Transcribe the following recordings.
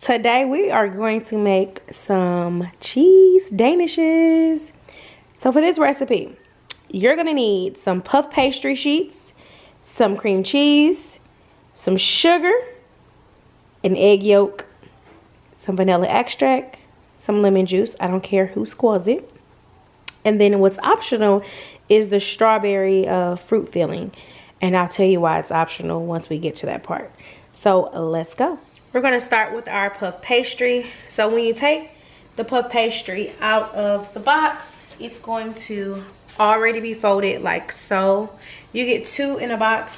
Today we are going to make some cheese danishes. So for this recipe, you're gonna need some puff pastry sheets, some cream cheese, some sugar, an egg yolk, some vanilla extract, some lemon juice. I don't care who squeezes it. And then what's optional is the strawberry fruit filling. And I'll tell you why it's optional once we get to that part. So let's go. We're gonna start with our puff pastry. So when you take the puff pastry out of the box, it's going to already be folded like so. You get 2 in a box.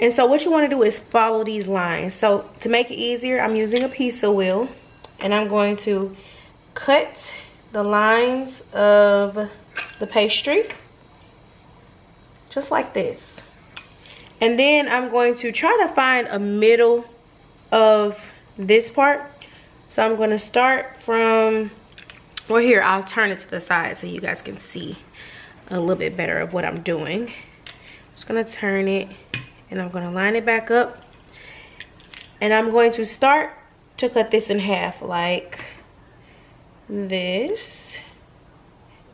And so what you wanna do is follow these lines. So to make it easier, I'm using a pizza wheel and I'm going to cut the lines of the pastry just like this. And then I'm going to try to find a middle of this part. So I'm going to start from, well, here, I'll turn it to the side so you guys can see a little bit better of what I'm doing. I'm just going to turn it and I'm going to line it back up. And I'm going to start to cut this in half like this.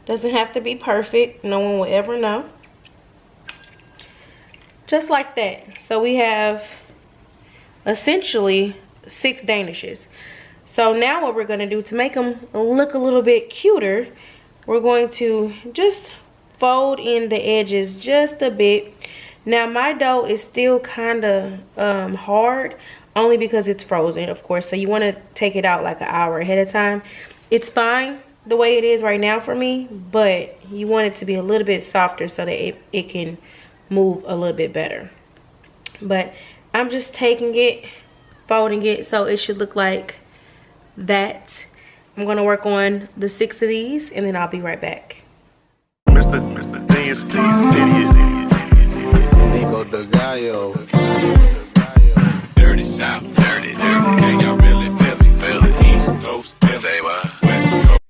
Doesn't have to be perfect. No one will ever know. Just like that. So we have essentially 6 danishes. So now what we're going to do to make them look a little bit cuter, we're going to just fold in the edges just a bit. Now my dough is still kind of hard, only because it's frozen, of course. So you want to take it out like an hour ahead of time. It's fine the way it is right now for me, but you want it to be a little bit softer so that it can move a little bit better. But I'm just taking it, folding it, so it should look like that. I'm gonna work on the 6 of these and then I'll be right back. Mr. Dance, Nico the Gallo. Dirty South, dirty. Can y'all really feel me? Feel the East Coast, say what? West Coast.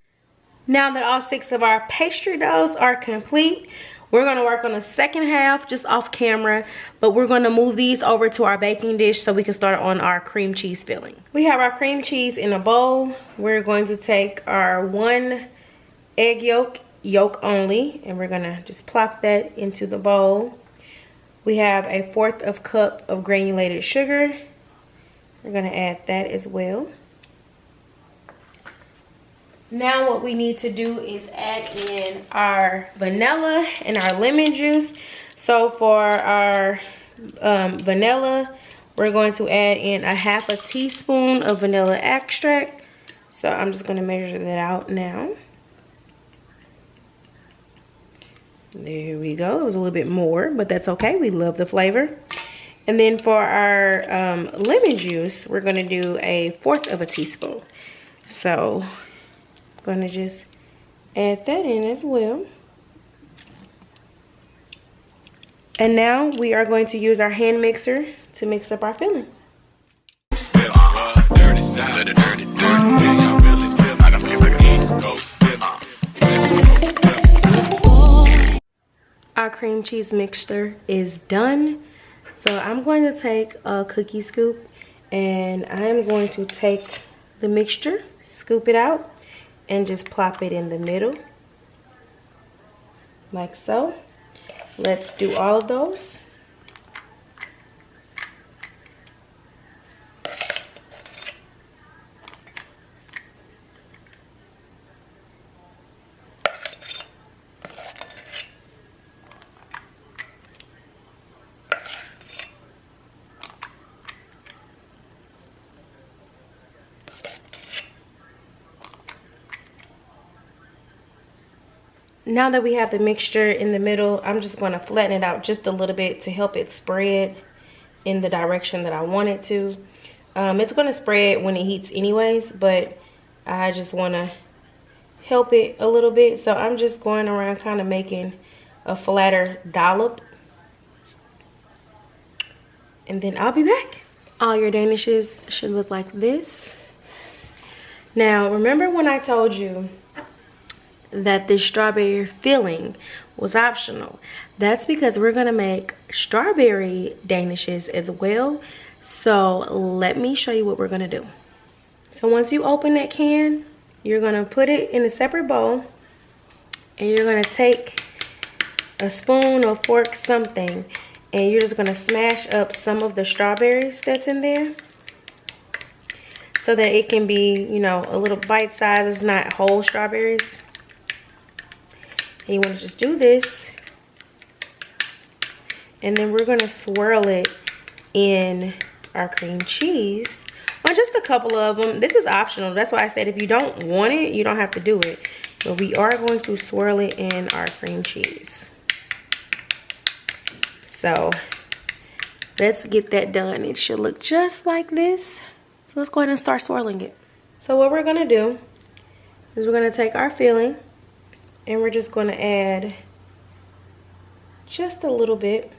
Now that all 6 of our pastry doughs are complete, we're going to work on the second half just off camera, but we're going to move these over to our baking dish so we can start on our cream cheese filling. We have our cream cheese in a bowl. We're going to take our 1 egg yolk only, and we're going to just plop that into the bowl. We have a 1/4 cup of granulated sugar. We're going to add that as well. Now what we need to do is add in our vanilla and our lemon juice. So for our vanilla, we're going to add in a 1/2 teaspoon of vanilla extract. So I'm just going to measure that out now. There we go. It was a little bit more, but that's okay. We love the flavor. And then for our lemon juice, we're going to do a 1/4 teaspoon. So going to just add that in as well. And now we are going to use our hand mixer to mix up our filling. Our cream cheese mixture is done. So I'm going to take a cookie scoop and I'm going to take the mixture, scoop it out, and just plop it in the middle like so. Let's do all of those. Now that we have the mixture in the middle, I'm just going to flatten it out just a little bit to help it spread in the direction that I want it to. It's going to spread when it heats anyways, but I just want to help it a little bit. So I'm just going around kind of making a flatter dollop. And then I'll be back. All your danishes should look like this. Now, remember when I told you that this strawberry filling was optional? That's because we're gonna make strawberry danishes as well. So let me show you what we're gonna do. So once you open that can, you're gonna put it in a separate bowl, and you're gonna take a spoon or fork, something, and you're just gonna smash up some of the strawberries that's in there so that it can be, you know, a little bite size. It's not whole strawberries. And you want to just do this, and then we're gonna swirl it in our cream cheese, or just a couple of them. This is optional. That's why I said if you don't want it, you don't have to do it. But we are going to swirl it in our cream cheese. So let's get that done. It should look just like this. So let's go ahead and start swirling it. So what we're gonna do is we're gonna take our filling and we're just gonna add just a little bit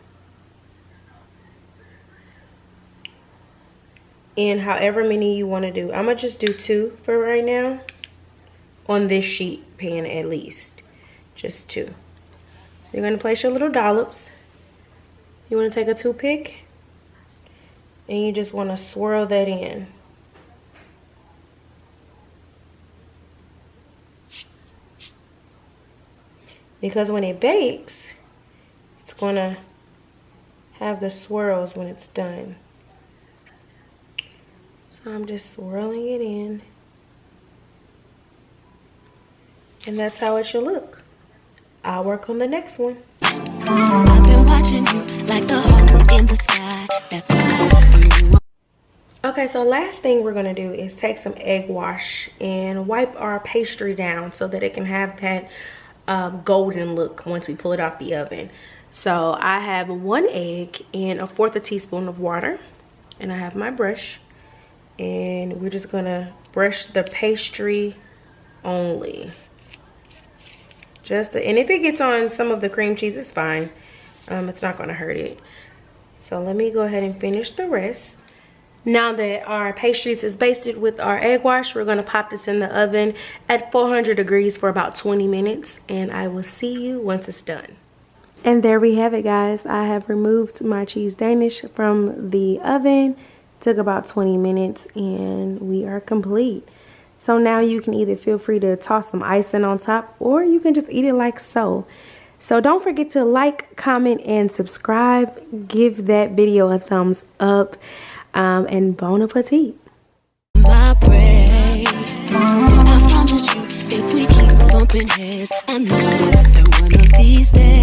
in however many you want to do. I'm gonna just do 2 for right now on this sheet pan, at least just 2. So you're gonna place your little dollops. You want to take a toothpick and you just want to swirl that in. Because when it bakes, it's going to have the swirls when it's done. So I'm just swirling it in. And that's how it should look. I'll work on the next one. I've been watching you like the hole in the sky. Okay, so last thing we're gonna do is take some egg wash and wipe our pastry down so that it can have that golden look once we pull it off the oven. So I have 1 egg and 1/4 teaspoon of water, and I have my brush, and we're just gonna brush the pastry only. And if it gets on some of the cream cheese, it's fine. It's not gonna hurt it. So let me go ahead and finish the rest. Now that our pastries is basted with our egg wash, we're gonna pop this in the oven at 400 degrees for about 20 minutes, and I will see you once it's done. And there we have it, guys. I have removed my cheese Danish from the oven. Took about 20 minutes, and we are complete. So now you can either feel free to toss some icing on top, or you can just eat it like so. So don't forget to like, comment, and subscribe. Give that video a thumbs up, and bon appetit. My prey. I promise you, if we keep bumping heads, I know that one of these days